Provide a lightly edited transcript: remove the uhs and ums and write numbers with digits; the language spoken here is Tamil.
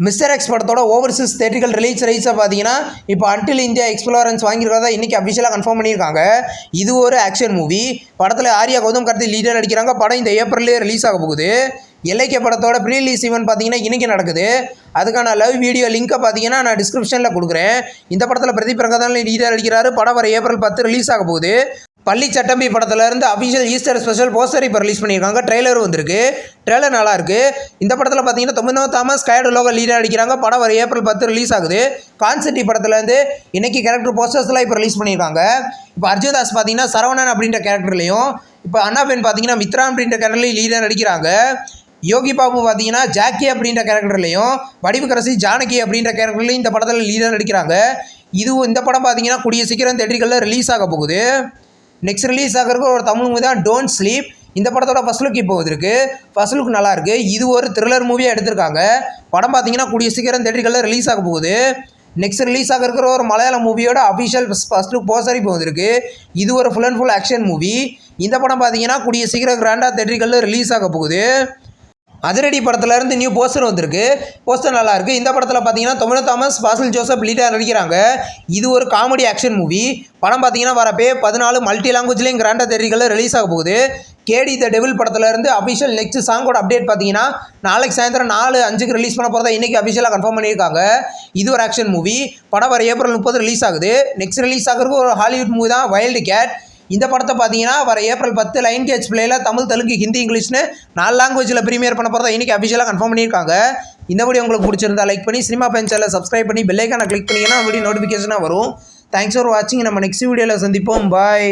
மிஸ்டர் எக்ஸ் படத்தோட ஓவர்சீஸ் தேட்டரிக்கல் ரைட்ஸை பார்த்தீங்கன்னா இப்போ அன்டில் இந்தியா எக்ஸ்ப்ளோரன்ஸ் வாங்கியிருக்கிறதா இன்றைக்கி அஃபிஷியலாக கன்ஃபார்ம் பண்ணியிருக்காங்க. இது ஒரு ஆக்ஷன் மூவி. படத்தில் ஆர்யா கௌதம் கார்த்தி லீடர் அடிக்கிறாங்க. படம் இந்த ஏப்ரல்லே ரிலீஸ் ஆக போகுது. எல்ஐகே படத்தோட ப்ரீ ரிலீஸ் ஈவென்ட் பார்த்தீங்கன்னா இன்றைக்கி நடக்குது. அதுக்கான லைவ் வீடியோ லிங்க்கை பார்த்தீங்கன்னா நான் டிஸ்கிரிப்ஷனில் கொடுக்குறேன். இந்த படத்தில் பிரதீப் பிரகாதான் லீடர் அடிக்கிறாரு. படம் வர ஏப்ரல் 10 ரிலீஸ் ஆக போகுது. பள்ளி சட்டம்பி படத்துலேருந்து அஃபிஷியல் ஈஸ்டர் ஸ்பெஷல் போஸ்டர் இப்போ ரிலீஸ் பண்ணியிருக்காங்க. ட்ரெய்லரும் வந்திருக்கு. ட்ரெய்லர் நல்லாயிருக்கு. இந்த படத்தில் பார்த்தீங்கன்னா தொமினோ தாமஸ் ஸ்கைடு லோகோ லீடர் அடிக்கிறாங்க. படம் வர ஏப்ரல் 10 ரிலீஸ் ஆகுது. கான்செப்டி படத்துலேருந்து இன்றைக்கி கேரக்டர் போஸ்டர்ஸ்லாம் இப்போ ரிலீஸ் பண்ணியிருக்காங்க. இப்போ அர்ஜுன்தாஸ் பார்த்தீங்கன்னா சரவணன் அப்படின்ற கேரக்டர்லையும், இப்போ அண்ணாபென் பார்த்தீங்கன்னா மித்ரா அப்படின்ற கேரக்டர்லையும் லீடர் நடிக்கிறாங்க. யோகி பாபு பார்த்தீங்கன்னா ஜாக்கி அப்படின்ற கேரக்டர்லையும், வடிவுக்கரசி ஜானகி அப்படின்ற கேரக்டர்லையும் இந்த படத்தில் லீடர் நடிக்கிறாங்க. இந்த படம் பார்த்தீங்கன்னா கூடிய சீக்கிரம் தேட்டர்களில் ரிலீஸ் ஆக போகுது. நெக்ஸ்ட் ரிலீஸ் ஆகிறதுக்கு ஒரு தமிழ் மூவி தான் டோன்ட் ஸ்லீப். இந்த படத்தோட ஃபர்ஸ்ட் லுக் இப்போ இருக்குது. ஃபர்ஸ்ட் லுக் நல்லாயிருக்கு. இது ஒரு த்ரில்லர் மூவியாக எடுத்திருக்காங்க. படம் பார்த்தீங்கன்னா கூடிய சீக்கிரம் தேட்டர்களில் ரிலீஸ் ஆக போகுது. நெக்ஸ்ட் ரிலீஸ் ஆகிருக்கிற ஒரு மலையாள மூவியோட அஃபிஷியல் ஃபர்ஸ்ட் லுக் போஸ்டர் இப்போ வந்திருக்கு. இது ஒரு full and full action movie. இந்த படம் பார்த்தீங்கன்னா கூடிய சீக்கிரம் கிராண்டாக தேட்டர்களில் ரிலீஸ் ஆக போகுது. அதிரடி படத்துலேருந்து நியூ போஸ்டர் வந்திருக்கு. போஸ்டர் நல்லாயிருக்கு. இந்த படத்தில் பார்த்தீங்கன்னா தொமினோ தாமஸ் பாசில் ஜோசப் லீடர் நடிக்கிறாங்க. இது ஒரு காமெடி ஆக்ஷன் மூவி. படம் பார்த்தீங்கன்னா வரப்பே 14 மல்டி லாங்குவேஜ்லேயும் கிராண்டாக தேட்டர்களில் ரிலீஸ் ஆக போகுது. கேடி த டெவில் படத்துலேருந்து அஃபிஷியல் நெக்ஸ்ட் சாங்கோட அப்டேட் பார்த்தீங்கன்னா நாளைக்கு சாயந்தரம் 4:05 ரிலீஸ் பண்ண போகிறதா இன்றைக்கி அஃபிஷியலாக கன்ஃபார்ம் பண்ணியிருக்காங்க. இது ஒரு ஆக்ஷன் மூவி. படம் வர ஏப்ரல் 30 ரிலீஸ் ஆகுது. நெக்ஸ்ட் ரிலீஸ் ஆகிறதுக்கு ஒரு ஹாலிவுட் மூவி தான் வைல்டு கேட். இந்த படத்தை பார்த்தீங்கன்னா வர ஏப்ரல் 10 லைன் கேட்ச் பிளேயில் தமிழ், தெலுங்கு, ஹிந்தி, இங்கிலீஷ்னு 4 லாங்குவேஜில் ப்ரீமியர் பண்ண போகிறதா இன்றைக்கி அஃபிஷியலாக கன்ஃபார்ம் பண்ணியிருக்காங்க. இந்த வீடியோ உங்களுக்கு பிடிச்சிருந்தா லைக் பண்ணி சினிமா பேன் சேனலை சப்ஸ்கிரைப் பண்ணி பெல் ஐக்கானை கிளிக் பண்ணிங்கன்னா வீடியோ நோட்டிஃபிகேஷனாக வரும். தேங்க்ஸ் ஃபார் வாட்சிங். நம்ம நெக்ஸ்ட் வீடியோவில் சந்திப்போம். பாய்.